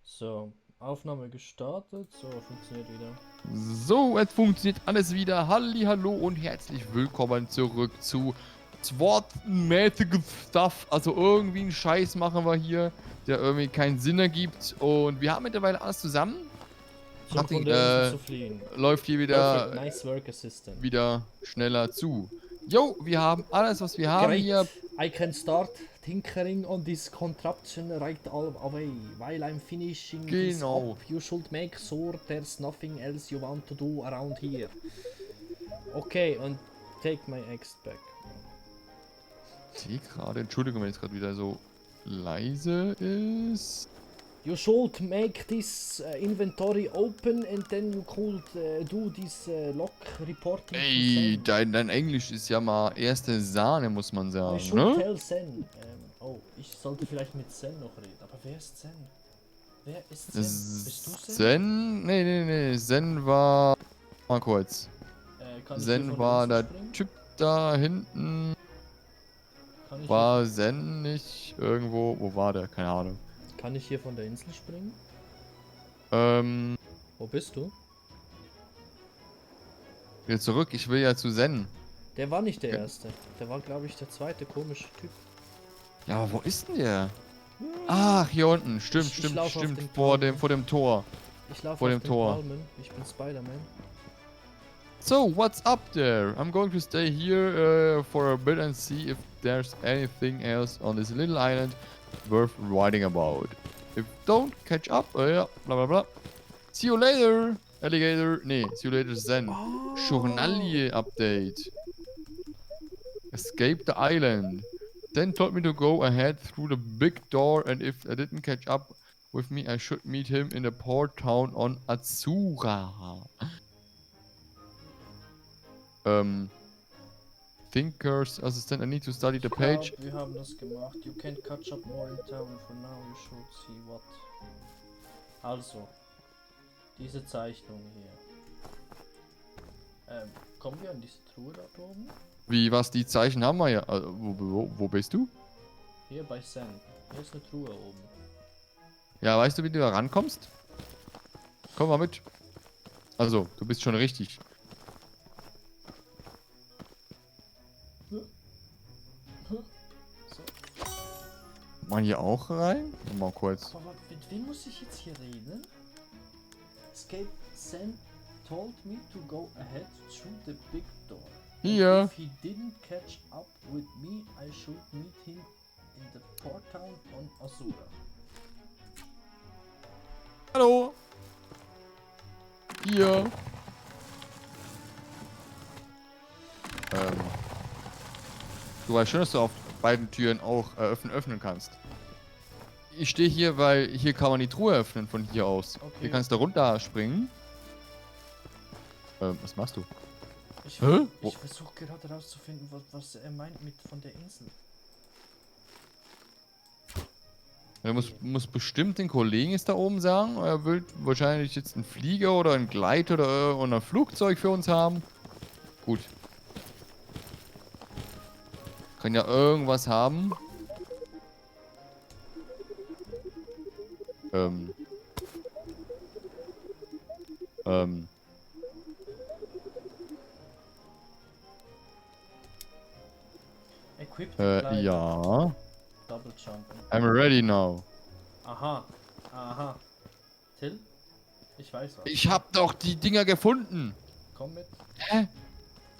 So, Aufnahme gestartet. So, funktioniert wieder. So, es funktioniert alles wieder. Hallo und herzlich willkommen zurück zu Sword-mäßigen Stuff. Also irgendwie einen Scheiß machen wir hier, der irgendwie keinen Sinn ergibt. Und wir haben mittlerweile alles zusammen. Um von der Insel zu fliehen. Läuft hier Perfect, wieder, nice work, Assistant. wieder schneller zu. Jo, wir haben alles, was wir haben Great, hier. I can start tinkering on this contraption right away. While I'm finishing this up, Genau. you should make sure there's nothing else you want to do around here. Okay, und take my axe back. Ich sehe gerade, Entschuldigung, wenn es gerade wieder so leise ist. You should make this inventory open and then you could do this log reporting to Ey, Sen. dein Englisch ist ja mal erste Sahne, muss man I sagen, should ne? tell Sen. Oh, ich sollte vielleicht mit Sen noch reden. Aber wer ist Sen? Wer ist Sen? Bist du Sen? Zen? Nee. Zen war. Mal kurz. Kann ich hier Zen von der war Insel der springen? Typ da hinten. Kann ich, War Zen nicht irgendwo? Wo war der? Keine Ahnung. kann ich hier von der Insel springen? Ähm. Wo bist du? Wieder zurück. Ich will ja zu Zen. Der war nicht der Okay. Erste. Der war, glaube ich, der zweite komische Typ. Ja, aber wo ist denn der? Ach, hier unten. Stimmt, Ich laufe auf den Vor Palmen. dem Tor. Ich laufe Vor auf dem den Tor. Palmen. Ich bin Spider-Man. So, what's up there? I'm going to stay here for a bit and see if there's anything else on this little island worth writing about. If don't catch up, yeah, bla bla bla. See you later, alligator. Nee, see you later, Zen. Journalie update. Escape the island. Then told me to go ahead through the big door, and if I didn't catch up with me, I should meet him in the port town on Azura. Thinkers Assistant, I need to study the Ich page. glaub, wir haben das gemacht. You can't catch up more in town. For now you should see what. Also, diese Zeichnung hier. Kommen wir an diese Truhe da oben? Wie, was, die Zeichen haben wir ja. Wo bist du? Hier bei Sen. Hier ist eine Truhe oben. Ja, weißt du, wie du da rankommst? Komm mal mit. Also, du bist schon richtig. So. Mal hier auch rein? Mal kurz. Aber mit wem muss ich jetzt hier reden? Escape Sen told me to go ahead through the big door. Hier. If he didn't catch up with me, I should meet him in the port town on Azura. Hallo. Hier. Du weißt schon, dass du auf beiden Türen auch öffnen kannst. Ich stehe hier, weil hier kann man die Truhe öffnen von hier aus. Okay. Hier kannst du runterspringen. Was machst du? Ich, Hä? ich versuche gerade herauszufinden, was er meint mit von der Insel. Er muss bestimmt den Kollegen jetzt da oben sagen. Er will wahrscheinlich jetzt einen Flieger oder einen Gleiter oder ein Flugzeug für uns haben. Gut. Kann ja irgendwas haben. Ähm. Equip the glider. Ja. Double jumpen. I'm ready now. Aha. Aha. Till? Ich weiß was. Ich hab doch die Dinger gefunden. Komm mit. Hä?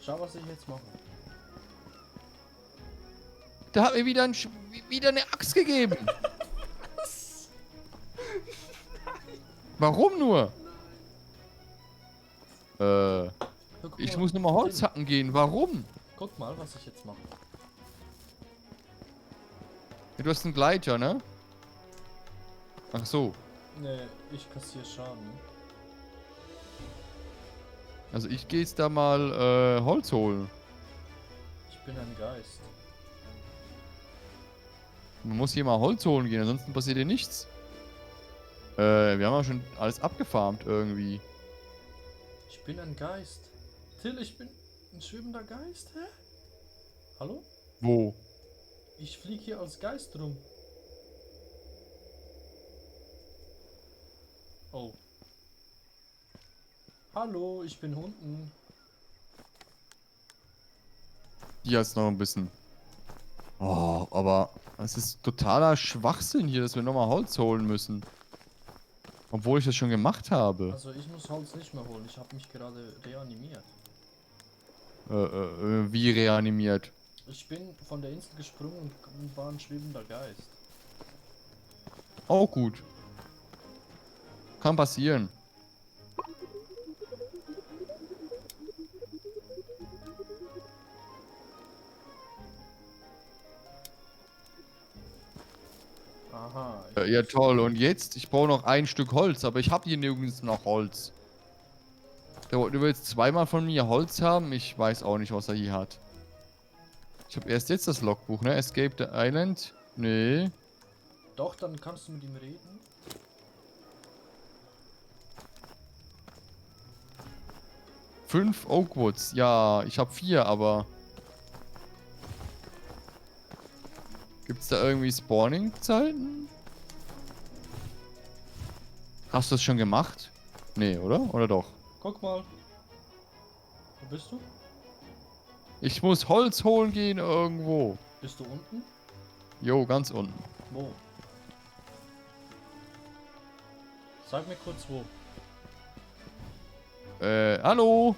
Schau, was ich jetzt mache. Da hat mir wieder, wieder eine Axt gegeben. Warum nur? Guck Ich mal, muss nochmal Holz Till, hacken gehen. Warum? guck mal, was ich jetzt mache. Du hast einen Gleiter, ne? Ach so. Ne, ich kassiere Schaden. Also ich gehe jetzt da mal Holz holen. Ich bin ein Geist. Man muss hier mal Holz holen gehen, ansonsten passiert hier nichts. Wir haben ja schon alles abgefarmt irgendwie. Ich bin ein Geist. Till, ich bin ein schwimmender Geist, hä? Hallo? Wo? Ich fliege hier als Geist rum. Oh. Hallo, ich bin unten. Hier ist noch ein bisschen. Oh, aber es ist totaler Schwachsinn hier, dass wir nochmal Holz holen müssen. Obwohl ich das schon gemacht habe. Also ich muss Holz nicht mehr holen. Ich habe mich gerade reanimiert. Wie reanimiert. Ich bin von der Insel gesprungen und war ein schwebender Geist. Auch gut. Kann passieren. Aha. Ja toll, und jetzt? Ich brauche noch ein Stück Holz, aber ich habe hier nirgends noch Holz. Du willst zweimal von mir Holz haben? Ich weiß auch nicht, was er hier hat. Ich habe erst jetzt das Logbuch, ne? Escape the Island? Nee. Doch, dann kannst du mit ihm reden. Fünf Oakwoods. Ja, ich habe 4, aber... Gibt's da irgendwie Spawning-Zeiten? Hast du das schon gemacht? Nee, oder? Oder doch? Guck mal. Wo bist du? Ich muss Holz holen gehen irgendwo. Bist du unten? Jo, ganz unten. Wo? Sag mir kurz wo. Hallo?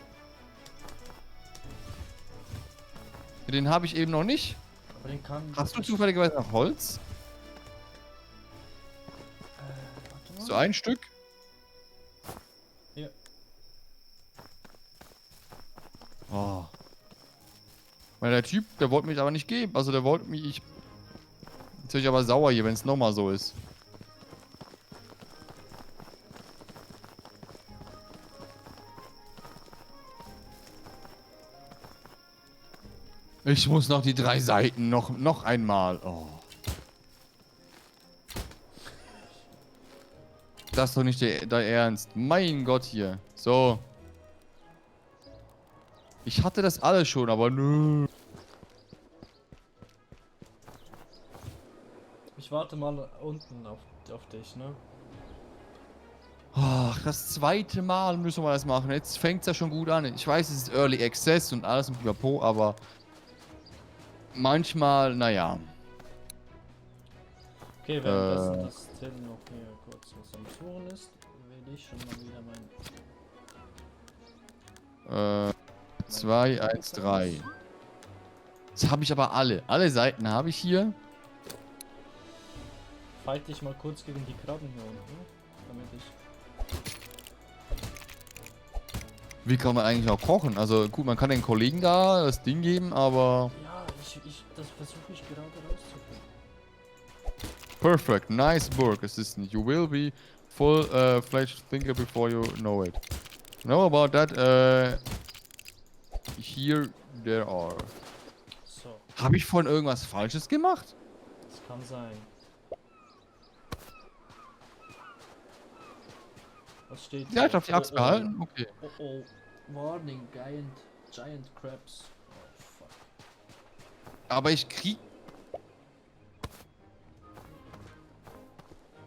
Den habe ich eben noch nicht. Aber den kann. Hast du zufälligerweise noch Holz? Warte mal. So ein Stück? Hier. Oh. Weil der Typ, der wollte mich aber nicht geben. Also der wollte mich... Jetzt bin ich aber sauer hier, wenn es nochmal so ist. Ich muss noch die 3 Seiten noch einmal. Oh. Das ist doch nicht der Ernst. Mein Gott hier. So. Ich hatte das alles schon, aber nö. Ich warte mal unten auf dich, ne? Ach, das zweite Mal müssen wir das machen. Jetzt fängt es ja schon gut an. Ich weiß, es ist Early Access und alles mit Pipapo, aber manchmal, naja. Okay, währenddessen das Till noch hier kurz was am Suchen ist, will ich schon mal wieder mein... 2, 1, 3. Jetzt habe ich aber alle. Alle Seiten habe ich hier. Fight dich mal kurz gegen die Krabben hier unten, damit ich... Wie kann man eigentlich auch kochen? Also gut, man kann den Kollegen da das Ding geben, aber... Ja, das versuche ich gerade rauszufinden. Perfect. Nice work, assistant. You will be full-fledged thinker before you know it. Know about that? Here there are. So, Habe ich vorhin irgendwas Falsches gemacht? das kann sein. Was steht Ja, ich hier? habe die Axt behalten. Okay. Oh oh. Warning, Giant Crabs. Oh fuck. Aber ich krieg...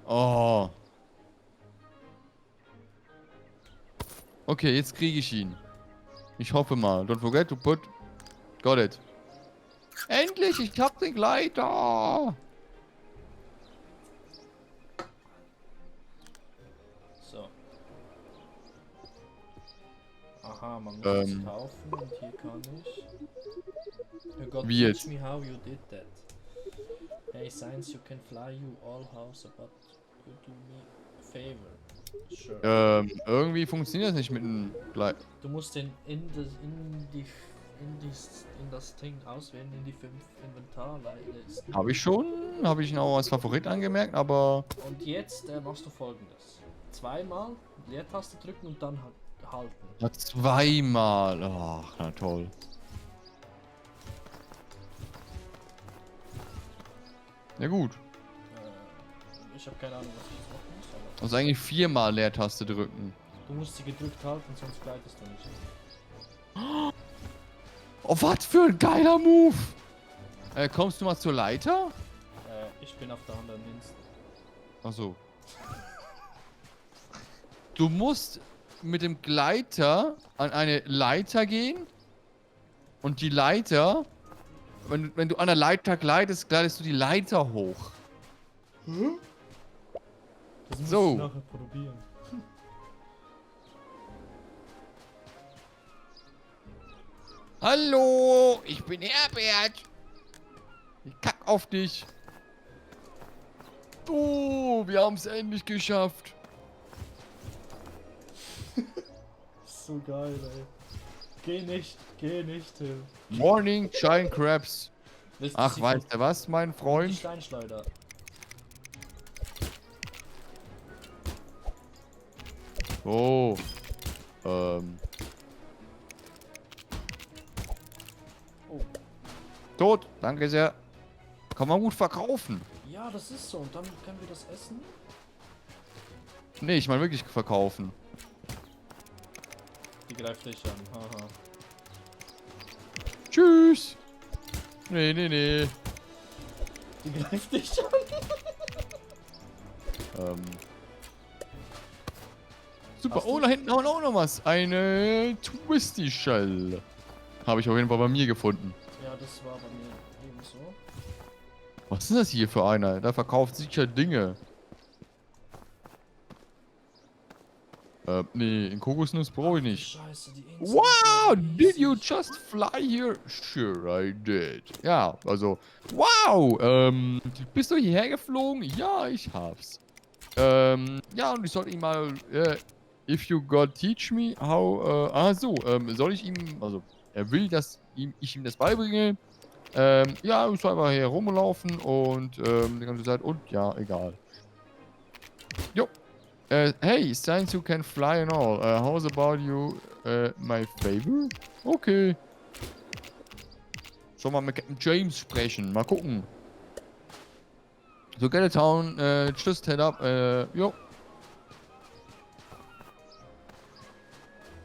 Oh. Okay, jetzt kriege ich ihn. Ich hoffe mal. Don't forget to put... Got it. Endlich, ich hab den Gleiter. So. Aha, man muss es kaufen und hier kann ich. You got Wie teach jetzt? me how you did that. Hey, science, you can fly you all house, but you do me a favor. Sure. Irgendwie funktioniert das nicht mit dem Gleiter. Du musst den in das Ding auswählen, in die 5 Inventarlisten. Habe ich schon. Habe ich ihn auch als Favorit angemerkt, aber... Und jetzt machst du folgendes. Zweimal Leertaste drücken und dann halten. Ja, zweimal. Ach, na toll. Ja gut. Ich habe keine Ahnung, was ich jetzt machen muss, aber Also eigentlich 4-mal Leertaste drücken. du musst sie gedrückt halten, sonst gleitest du nicht. Oh, was für ein geiler Move! Kommst du mal zur Leiter? Ich bin auf der anderen Insel. Achso. Du musst mit dem Gleiter an eine Leiter gehen. Und die Leiter, wenn du an der Leiter gleitest, gleitest du die Leiter hoch. Das muss So. ich nachher probieren. Hallo, ich bin Herbert. Ich kack auf dich. Oh, wir haben es endlich geschafft. So geil, ey. Geh nicht, Tim. Morning, Giant Crabs. Willst Ach, sie weißt du was, mein die Freund? Steinschleuder? Oh. Oh. Tot, danke sehr. Kann man gut verkaufen. Ja, das ist so. Und dann können wir das essen? Nee, ich meine wirklich verkaufen. Die greift dich an. Haha. Tschüss. Nee. Die greift dich an. Super. Hast Oh, du- da hinten haben wir auch noch was. Eine Twisty Shell. Habe ich auf jeden Fall bei mir gefunden. Ja, das war bei mir ebenso. Was ist das hier für einer? Der verkauft sicher Dinge. Nee, in Kokosnuss brauche ich nicht. Scheiße, die Insel Wow, ist so did you riesig. just fly here? Sure, I did. Ja, also, wow, bist du hierher geflogen? Ja, ich hab's. Ja, und ich sollte ihm mal, if you God teach me how, soll ich ihm, also, er will, dass ich ihm das beibringe. Ja, ich soll einfach hier rumlaufen und, die ganze Zeit, und ja, egal. Jo. Hey, since you can fly and all, how's about you, my favor? Okay. Soll mal mit Captain James sprechen. Mal gucken. So, get a town, just head up, jo.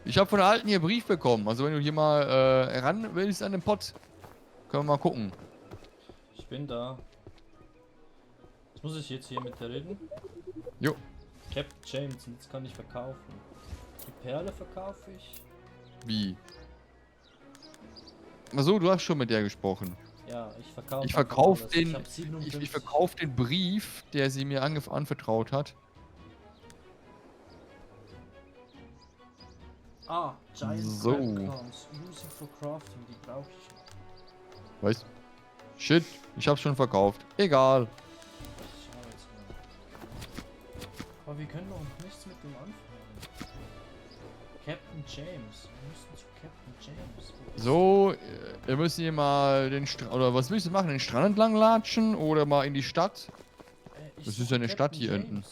Ich habe von der Alten hier Brief bekommen. Also, wenn du hier mal, ran willst an den Pott, können wir mal gucken. Ich bin da. Jetzt muss ich jetzt hier mit der reden. Jo. Captain James, und jetzt kann ich verkaufen. Die Perle verkaufe ich. Wie? Achso, du hast schon mit der gesprochen. Ja, ich verkaufe. Ich verkaufe alles. den, Ich hab 57. ich verkaufe den Brief, der sie mir anvertraut hat. Ah, Giant So. Crabcoms. Using for Crafting, die brauche ich noch. Weißt? Shit, ich hab's schon verkauft. Egal. Scheiße. Aber wir können doch nichts mit dem anfangen. Captain James. Wir müssen zu Captain James. Wo ist So, wir müssen hier mal den Strand, oder was willst du machen? Den Strand entlang latschen oder mal in die Stadt? ich Das suche ist ja eine Stadt Captain hier James. hinten.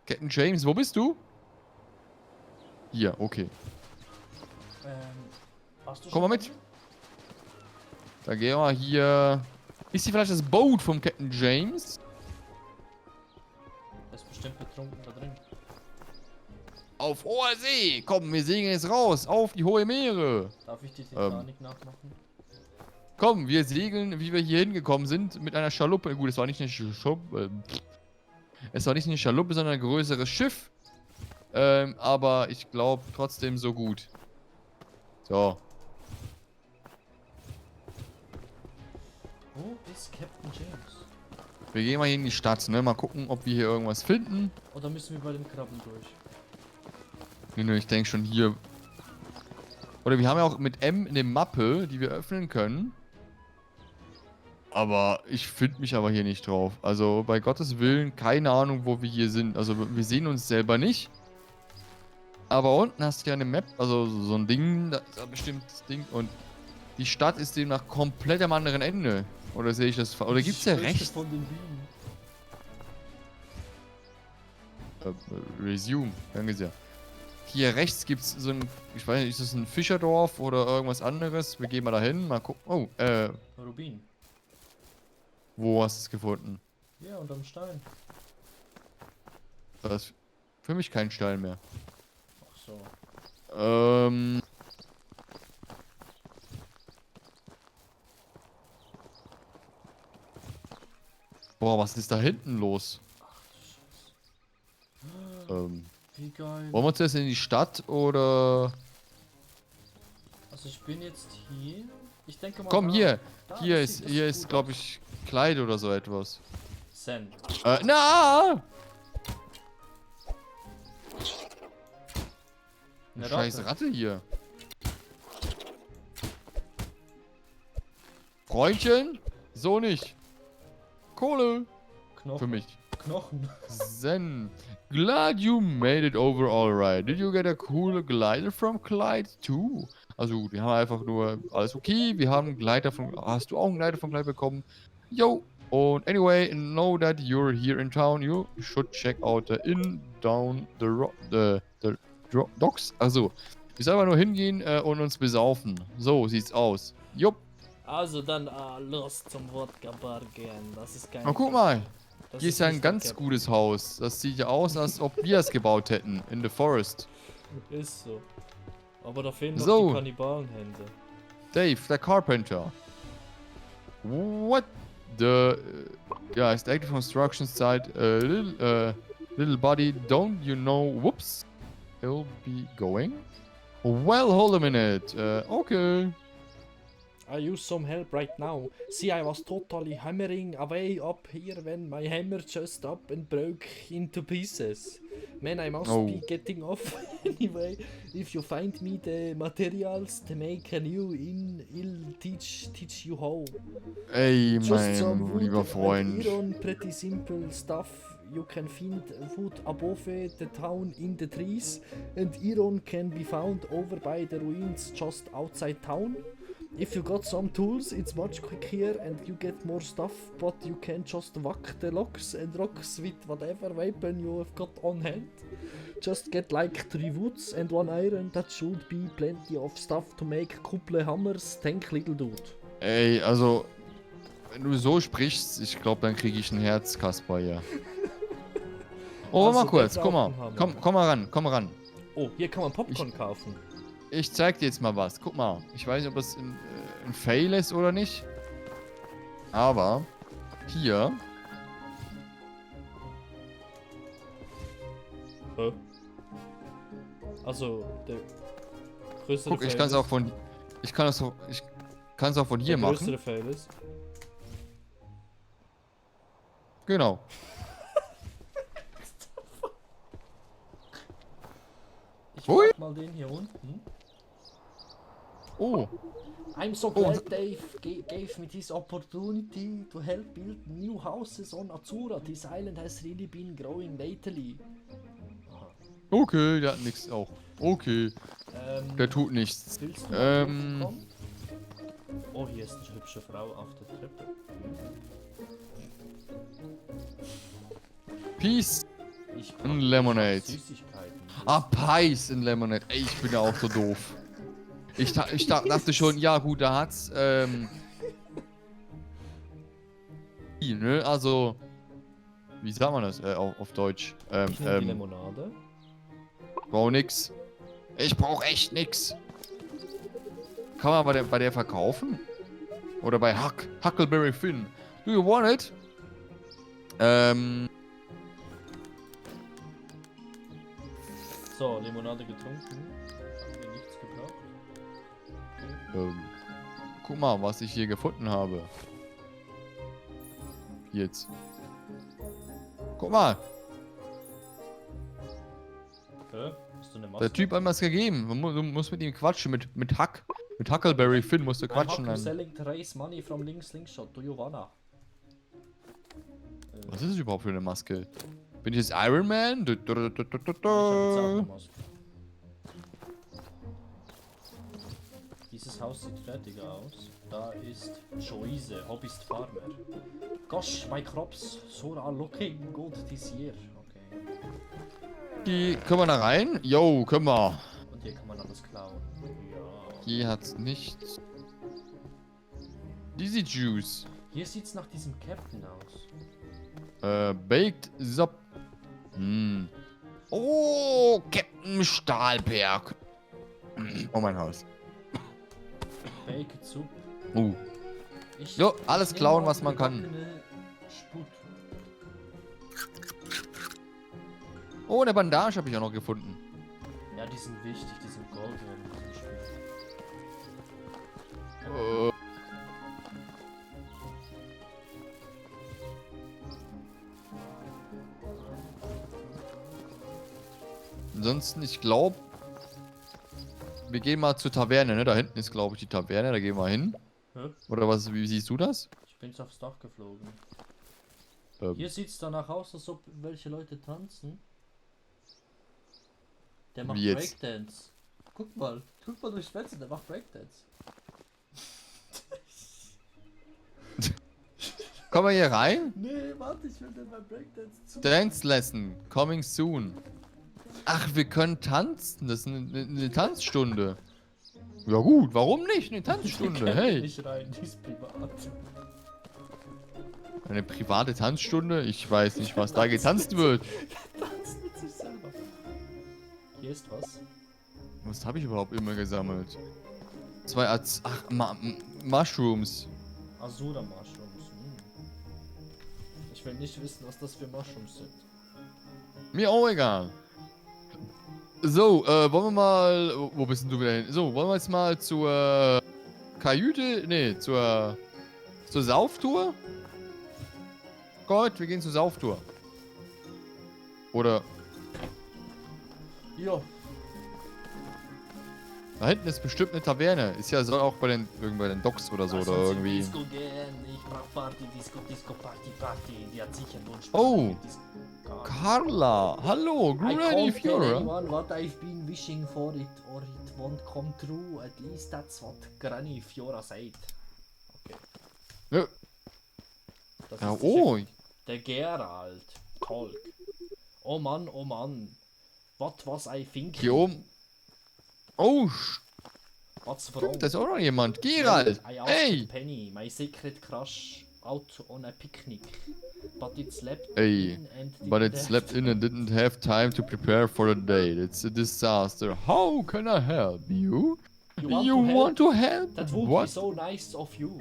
Captain James, wo bist du? Hier, okay. Hast du Komm schon mal mit. einen? Da gehen wir hier. Ist hier vielleicht das Boot vom Captain James? Der ist bestimmt betrunken da drin. Auf hoher See! Komm, wir segeln jetzt raus! Auf die hohe Meere! Darf ich die Titanic nachmachen? Komm, wir segeln, wie wir hier hingekommen sind, mit einer Schaluppe. Gut, es war nicht eine Schaluppe. Es war nicht eine Schaluppe, sondern ein größeres Schiff. Aber ich glaube trotzdem so gut. So. Wo ist Captain James? Wir gehen mal hier in die Stadt, ne? Mal gucken, ob wir hier irgendwas finden. Oder müssen wir bei den Krabben durch? Nee, ich denke schon hier. Oder wir haben ja auch mit M eine Mappe, die wir öffnen können. Aber ich finde mich aber hier nicht drauf. Also bei Gottes Willen, keine Ahnung, wo wir hier sind. Also wir sehen uns selber nicht. Aber unten hast du ja eine Map, also so ein Ding, da ist ein bestimmtes Ding. Und die Stadt ist demnach komplett am anderen Ende. Oder sehe ich das falsch? Oder gibt es ja Die Schwester rechts? von den Bienen. Resume, danke sehr. Hier rechts gibt es so ein, ich weiß nicht, ist das ein Fischerdorf oder irgendwas anderes? Wir gehen mal dahin, mal gucken. Oh, Rubin. wo hast du es gefunden? Ja, unterm Stein. Das ist für mich kein Stein mehr. Ach so. Boah, was ist da hinten los? Ach du Scheiße. Wie geil. Wollen wir zuerst in die Stadt oder... Also ich bin jetzt hier. Ich denke mal. Komm, da. hier. Da, Hier das ist, sieht- hier das ist, gut glaube aus. ich, Kleid oder so etwas. Send. Na! Eine Scheiß Ratte hier. Freundchen? So nicht. Kohle. Knochen. Für mich. Knochen. Zen. Glad you made it over alright. Did you get a cool glider from Clyde too? Also, wir haben einfach nur alles okay. Wir haben einen Gleiter von... Hast du auch einen Gleiter von Clyde bekommen? Yo. Und anyway, know that you're here in town. You should check out the inn down the docks. Also, wir sollen aber nur hingehen und uns besaufen. So sieht's aus. Jupp. Also dann los zum Wodka-Bar gehen. Das ist kein. Oh, guck mal. Das Hier ist ja ein nicht der ganz Captain. gutes Haus. Das sieht ja aus, als ob wir es gebaut hätten. In the forest. Ist so. Aber da fehlen noch So. die Kannibalenhände. Dave, der Carpenter. What the... Ja, it's the active construction site. Little buddy, don't you know... Whoops. He'll be going? Well, hold a minute. Okay. I use some help right now. See, I was totally hammering away up here when my hammer just up and broke into pieces. Man, I must Oh. be getting off anyway. If you find me the materials to make a new inn, I'll teach you how. Ey, Just some mein wood lieber and Freund. iron, pretty simple stuff. You can find wood above the town in the trees, and iron can be found over by the ruins just outside town. If you got some tools, it's much quicker and you get more stuff, but you can just whack the logs and rocks with whatever weapon you have got on hand. Just get like 3 woods and 1 iron, that should be plenty of stuff to make couple hammers, thank little dude. Ey, also... Wenn du so sprichst, ich glaube, dann kriege ich ein Herz, Kasper, hier. Oh, Also, mal kurz, der guck mal. braucht einen Hammer. Komm mal ran, komm mal ran. Oh, hier kann man Popcorn kaufen. Ich zeig dir jetzt mal was. Guck mal. Ich weiß nicht, ob das ein Fail ist oder nicht. Aber hier. Hä? Also, der größere Guck, ich Fail kann es ist- auch von. Ich kann es auch von hier der machen. größere Fail ist. Genau. Ich Hui. frag mal den hier unten. Oh. I'm so glad Dave gave me this opportunity to help build new houses on Azura. This island has really been growing lately. Okay, der hat nichts auch. Okay. Der tut nichts. Willst du mal kommen? Oh, hier ist eine hübsche Frau auf der Treppe. Peace Ich and Lemonade. Süßigkeiten. Ah, Pies in Lemonade. Ey, ich bin ja auch so doof. Ich dachte schon, ja gut, da hat's, ne, also, wie sagt man das, auf Deutsch? Ich nehme die Limonade. Brauch nix. Ich brauch echt nix. Kann man bei der verkaufen? Oder bei Huckleberry Finn. Do you want it? So, Limonade getrunken. Hat mir nichts gebracht. Guck mal, was ich hier gefunden habe. Jetzt. Guck mal, Hä? Hast du eine Maske? der Typ hat mir was gegeben. Du musst mit ihm quatschen, mit Huckleberry Finn musst du I'm quatschen. Haku Dann. selling to raise money from Slingshot. Do you wanna? Was ist das überhaupt für eine Maske? Bin ich jetzt Iron Man? Ich hab jetzt auch eine Maske. Dieses Haus sieht fertig aus. Da ist Joyce, Hobbyist Farmer. Gosh, my crops so are looking good this year. Okay. Die können wir da rein? Yo, können wir. Und hier kann man alles klauen. Ja. Hier hat's nichts. Dizzy Juice. Hier sieht's nach diesem Captain aus. Baked Sop. Oh, Captain Stahlberg. Oh, mein Haus. Baked Soup. Ich, Jo, alles ich klauen, nehme mal was man kann. gebackene Sput. Oh, eine Bandage habe ich auch noch gefunden. Ja, die sind wichtig, die sind Gold wert in diesem Spiel. Ansonsten, ich glaube, wir gehen mal zur Taverne, ne? Da hinten ist, glaube ich, die Taverne, da gehen wir hin. Hä? Oder was, wie siehst du das? Ich bin aufs Dach geflogen. Ähm, Hier sieht's danach aus, als ob welche Leute tanzen. Der macht Wie jetzt? Breakdance. Guck mal durchs Fenster, der macht Breakdance. Kommen wir hier rein? Nee, warte, ich will den beim Breakdance zu. Dance Lesson, coming soon. Ach, wir können tanzen. Das ist eine Tanzstunde. Ja gut, warum nicht? Eine Tanzstunde, hey. Nicht rein, die ist privat. Eine private Tanzstunde? Ich weiß nicht, was da getanzt wird. Tanzt mit sich selber. Hier ist was. Was habe ich überhaupt immer gesammelt? Mushrooms. Asura Mushrooms. Ich will nicht wissen, was das für Mushrooms sind. Mir auch egal. So, wollen wir mal... Wo bist denn du wieder hin? So, wollen wir jetzt mal zur Kajüte... Nee, zur Sauftour? Gott, wir gehen zur Sauftour. Oder... Ja. Da hinten ist bestimmt eine Taverne. Ist ja soll auch bei den Docks oder so oder irgendwie. Disco gehen. Ich brauch Party, Disco, Party. Die hat sicher einen Wunsch. Oh. Disco. Carla, hallo, I Granny can't tell Fiora. anyone what I've been wishing for it or it won't come true. At least that's what Granny Fiora said. Okay. Ja. Das Ja, ist oh, sicher der Geralt. Talk. Oh Mann, oh Mann. What was I thinking? hier oben. Oh, What's wrong? da ist auch noch jemand. Gerald, I asked hey. Penny, my secret crush, out on a picnic. But it slept Ey, in and but it didn't slept have in and didn't have time to prepare for the date. It's a disaster. How can I help you? You want to help? That would be What? so nice of you.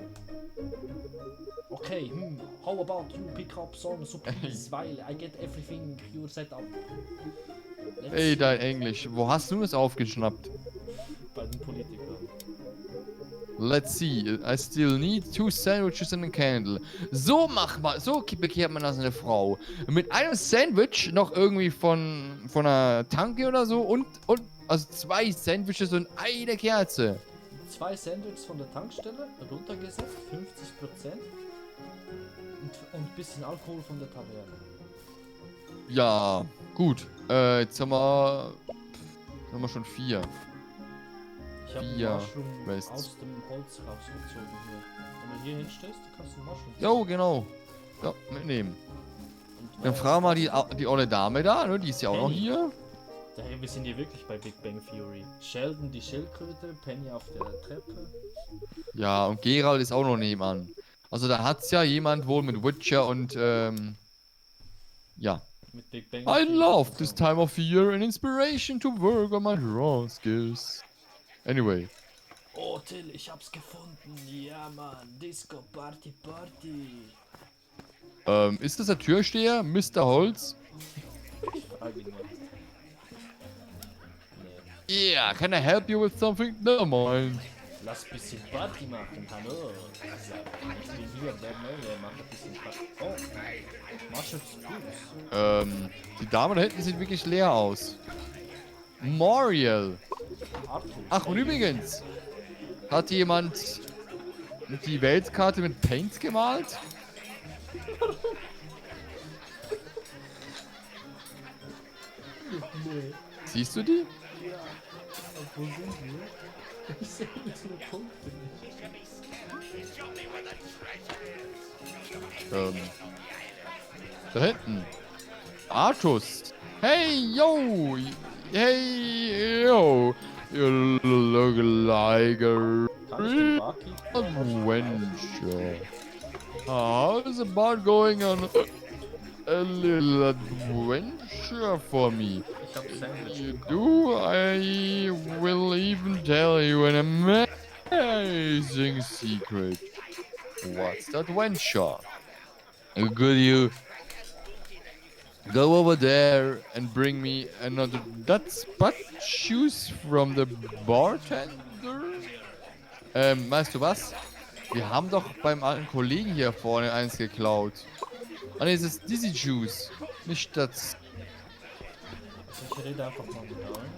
Okay, how about you pick up some supplies while I get everything you set up? Let's Ey, see. dein Englisch. Wo hast du es aufgeschnappt? Bei den Politikern. Let's see. I still need 2 sandwiches and a candle. So macht man, so bekehrt man das eine Frau. Mit einem Sandwich noch irgendwie von einer Tanke oder so und also 2 Sandwiches und eine Kerze. 2 Sandwiches von der Tankstelle, runtergesetzt, 50%. Und ein bisschen Alkohol von der Taverne. Ja, gut. Jetzt haben wir schon 4. Ich habe einen Vier Mushroom Rests. aus dem Holz rausgezogen hier. Wenn du hier hinstellst, kannst du einen Mushroom Jo, genau. Ja, mitnehmen. Und, Dann fragen wir mal die olle Dame da, ne? Die ist ja auch noch Penny. hier. Daher, wir sind hier wirklich bei Big Bang Theory. Sheldon die Schildkröte, Penny auf der Treppe. Ja, und Gerald ist auch noch nebenan. Also da hat's ja jemand wohl mit Witcher und ja. Mit Big Bang I Theory love this zusammen. time of year and inspiration to work on my drawing skills. Anyway. Oh Till, ich hab's gefunden. Ja Mann, Disco Party. Ist das der Türsteher, Mr. Holz? Frag ihn mal. Nee. Yeah, can I help you with something? Never mind. Lass ein bisschen Party machen, hallo. Ich bin hier, der Neue, mach ein bisschen Party. Oh, Mushrooms gut. Die Dame da hinten sieht wirklich leer aus. Moriel. Arthur. Ach, und übrigens, hat jemand die Weltkarte mit Paint gemalt? Nee. Siehst du die? Ja. Wo sind wir? Ich sehe unsere Punkte nicht. Da hinten. Artus. Hey, yo. Hey, yo. You look like a Kann ich den Barkeep? adventure. How's about going on a little adventure for me? Ich hab Sandwich You bekommen. do? I will even tell you an amazing secret. What's that adventure? Could you Go over there and bring me another Dutch butt shoes from the bartender. Weißt du was? Wir haben doch beim alten Kollegen hier vorne eins geklaut. Ah ne, es ist Dizzy Juice. Nicht das. Also ich rede einfach mal mit allen.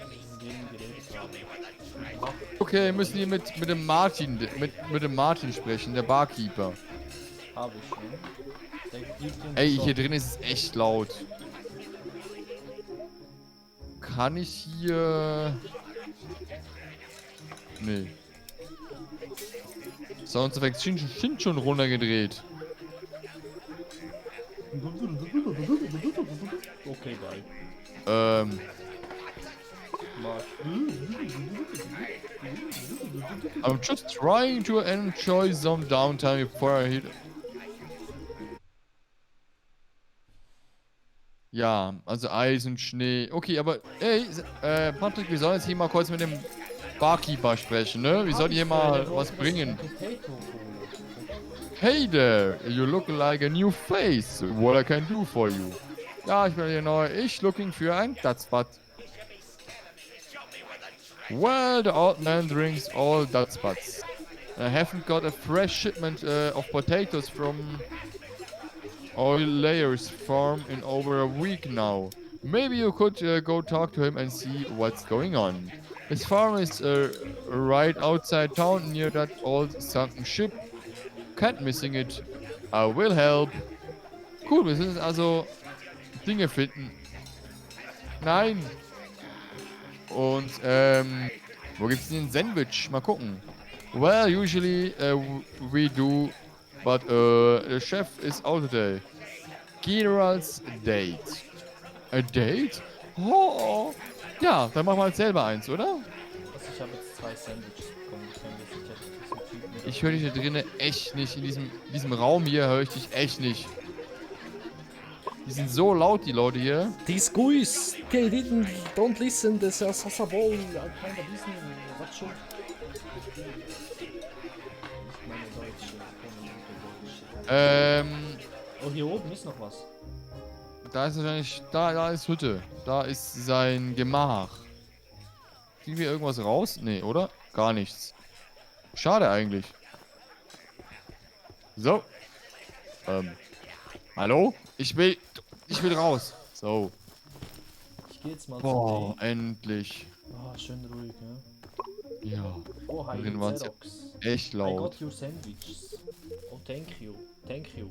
Mit denen geredet haben. Okay, wir müssen hier mit dem Martin, mit dem Martin sprechen, der Barkeeper. Habe ich, ne? Der gibt den Ey, Shop. hier drin ist es echt laut. Kann ich hier... Nee. Soundeffekte sind schon runtergedreht. Okay, bye. Mark. I'm just trying to enjoy some downtime before I hit... Ja, also Eis und Schnee. Okay, aber ey, Patrick, wir sollen jetzt hier mal kurz mit dem Barkeeper sprechen, ne? Wir sollten hier mal was bringen. Hey there, you look like a new face. What I can do for you? Ja, ich bin hier neu. Ich looking für ein Dutspot. Well, the old man drinks all Dutspots. I haven't got a fresh shipment of potatoes from Oil Layers farm in over a week now. Maybe you could go talk to him and see what's going on. His farm is right outside town near that old sunken ship. Can't missing it. I will help. Cool, wir müssen also Dinge finden. Nein. Und, wo gibt's denn ein Sandwich? Mal gucken. Well, usually we do, but the chef is out today. Gerald's date. A date? Oh. Ja, dann machen wir halt selber eins, oder? Also ich habe jetzt 2 Sandwiches bekommen. Ich kann mir sicher diesen Typen mit Ich höre dich hier drinnen echt nicht. In diesem Raum hier höre ich dich echt nicht. Die sind so laut, die Leute hier. These guys, they don't listen, this is Sasabol, I kind of listen, was schon? Nicht meine Deutsche, Oh, hier oben ist noch was. Da ist wahrscheinlich, da ist Hütte. Da ist sein Gemach. Kriegen wir irgendwas raus? Nee, oder? Gar nichts. Schade eigentlich. So. Hallo? Ich will raus. So. Ich geh jetzt mal Boah, zu endlich. denen. Oh, schön ruhig, ne? Ja. Oh, hi, Drin waren's ja Xerox. echt I laut. got your sandwiches. Oh, thank you. Thank you.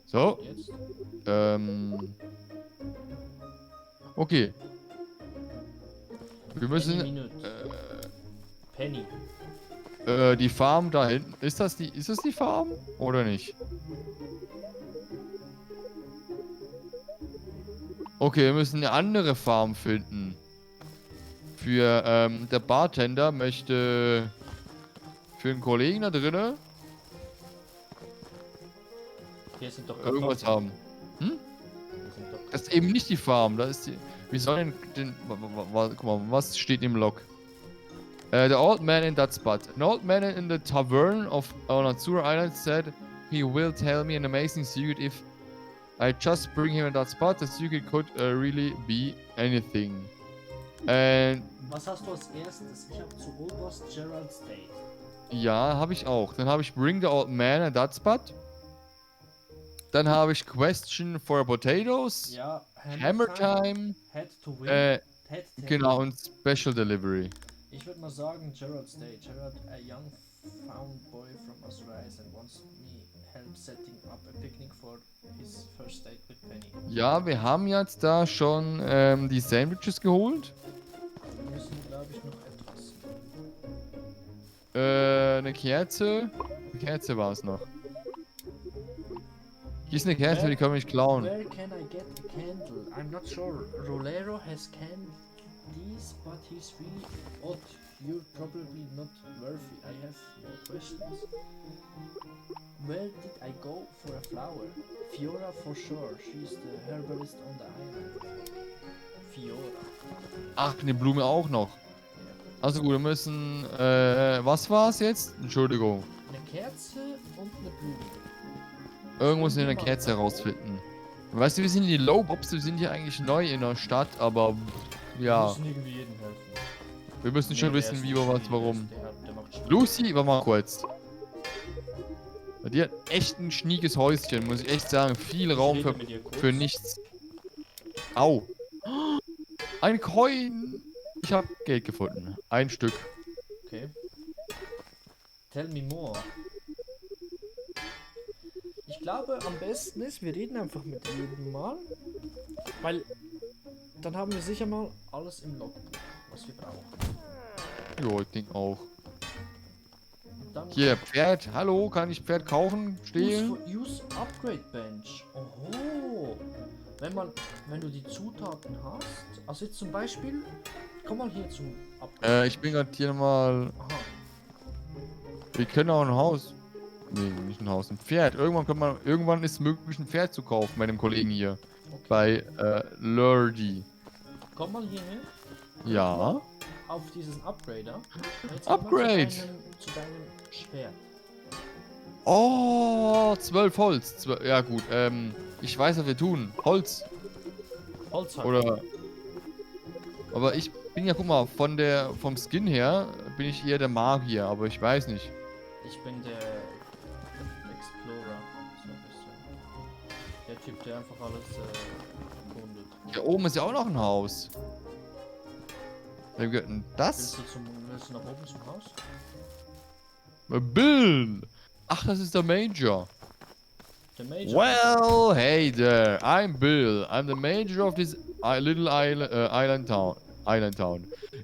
So. Jetzt? Okay. Wir müssen Minute. Penny. die Farm da hinten. Ist das die Farm? Oder nicht? Okay, wir müssen eine andere Farm finden. Für, der Bartender möchte für einen Kollegen da drinnen Hier sind doch irgendwas haben. Hm? Hier sind doch Das ist eben nicht die Farm, das ist die... Wir sollen den... Guck mal, was steht im Log? The old man in that spot. An old man in the tavern on Azure Island said he will tell me an amazing secret if I just bring him in that spot. The secret could really be anything. And Was hast du als erstes? Ich habe zu Oberst Gerald's Date. ja, habe ich auch. Dann habe ich Bring the Old Man in that spot. Dann habe ich Question for Potatoes. Ja, Hammer Time. Had to win. Äh, Had to genau, und Special Delivery. Ich würde mal sagen, Gerald's Day. Gerald, a young found boy from Azurize and wants me help setting up a picnic for his first date with Penny. Ja, wir haben jetzt da schon die Sandwiches geholt. Wir müssen, glaube ich, noch etwas. Eine Kerze. Eine Kerze war es noch. Hier ist eine Kerze, die können wir nicht klauen. Where can I get a candle? I'm not sure. Rolero has candies, but he's really odd. You're probably not worthy. I have more questions. Where did I go for a flower? Fiora for sure. She's the herbalist on the island. Fiora. Ach, eine Blume auch noch. Also gut, wir müssen... was war's jetzt? Entschuldigung. Eine Kerze und eine Blume. Irgendwas in der Kerze herausfinden. Weißt du, wir sind die Lowbobs, wir sind hier eigentlich neu in der Stadt, aber Wir ja, müssen irgendwie jedem helfen. wir müssen schon Nee, der wissen, ist wie, nicht was, schwierig, warum. der macht Spaß. Lucy, warte mal kurz. Die hat echt ein schniekes Häuschen, muss ich echt sagen. Viel Ich Raum rede mit dir kurz. für nichts. Au. Ein Coin. Ich habe Geld gefunden. Ein Stück. Okay. Tell me more. Ich glaube, am besten ist, wir reden einfach mit jedem Mal. Weil dann haben wir sicher mal alles im Logbuch, was wir brauchen. Jo, ich denke auch. Und dann Hier, Pferd. Hallo, kann ich Pferd kaufen? Stehlen? Use Upgrade Bench. Oho. Wenn du die Zutaten hast, also jetzt zum Beispiel, komm mal hier zum Upgrade. Ich bin gerade hier nochmal. Aha. Wir können auch ein Haus. Nee, nicht ein Haus, ein Pferd. Irgendwann ist es möglich, ein Pferd zu kaufen bei dem Kollegen hier. Okay. Bei Lurdy. Komm mal hier hin. Ja. Auf diesen Upgrader. Jetzt Upgrade. Zu deinem Schwert. Oh, 12 Holz. Ja gut, ich weiß, was wir tun. Holz. Holzhacken. Oder. Aber ich bin ja, guck mal, vom Skin her bin ich eher der Magier, aber ich weiß nicht. Ich bin der Explorer. So ein bisschen. Der Typ, der einfach alles erkundet. Hier oben ist ja auch noch ein Haus. Wem gehört denn das? Willst du nach oben zum Haus? Bill! Ach, das ist der Major. Der Major. Well, hey there. I'm Bill. I'm the major of this little island town.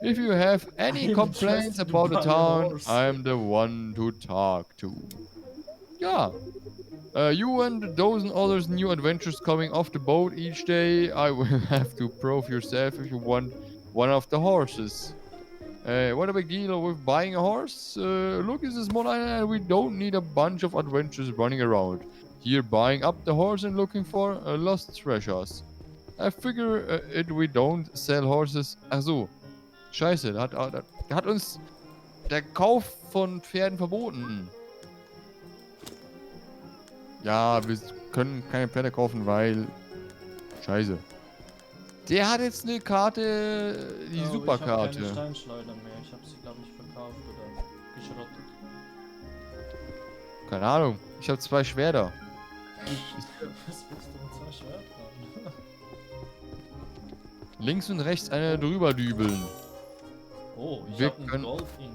If you have any I'm complaints trusted to about the buy a town, horse. I'm the one to talk to. Yeah. You and a dozen others new adventures coming off the boat each day. I will have to prove yourself if you want one of the horses. What a big deal with buying a horse? Look, it's a small island and we don't need a bunch of adventures running around. Here buying up the horse and looking for lost treasures. I figure we don't sell horses. Ach so. Scheiße, da hat uns der Kauf von Pferden verboten. Ja, wir können keine Pferde kaufen, weil... Scheiße. Der hat jetzt eine Karte, die Superkarte. Ich habe keine Steinschleuder mehr. Ich habe sie, glaube ich, verkauft oder geschrottet. Keine Ahnung. Ich habe 2 Schwerter. Was willst du mit 2 Schwertern haben? Links und rechts eine drüber dübeln. Oh, ich Wir habe einen können- Gold in...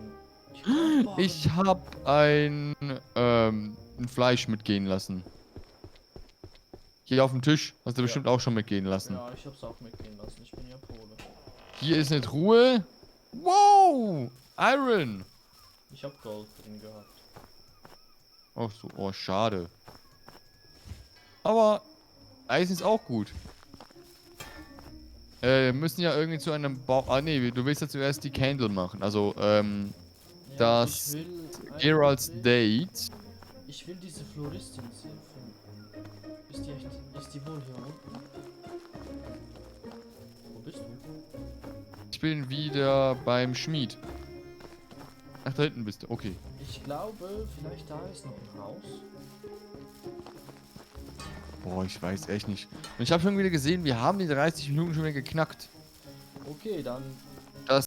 Ich habe ein Fleisch mitgehen lassen. Hier auf dem Tisch hast du Ja. bestimmt auch schon mitgehen lassen. Ja, ich hab's auch mitgehen lassen. Ich bin ja Pole. Hier ist eine Truhe. Wow! Iron! Ich hab Gold drin gehabt. Ach so, oh schade. Aber Eisen ist auch gut. Wir müssen ja irgendwie zu einem Bau... Ah nee, du willst ja zuerst die Candle machen. Also, Ja, Das ich will Gerald's eigentlich- Date. Ich will diese Floristin sehen. Ist die wohl hier unten? Wo bist du? Ich bin wieder beim Schmied. Ach, da hinten bist du. Okay. Ich glaube, vielleicht da ist noch ein Haus. Boah, ich weiß echt nicht. Und ich habe schon wieder gesehen, wir haben die 30 Minuten schon wieder geknackt. Okay, dann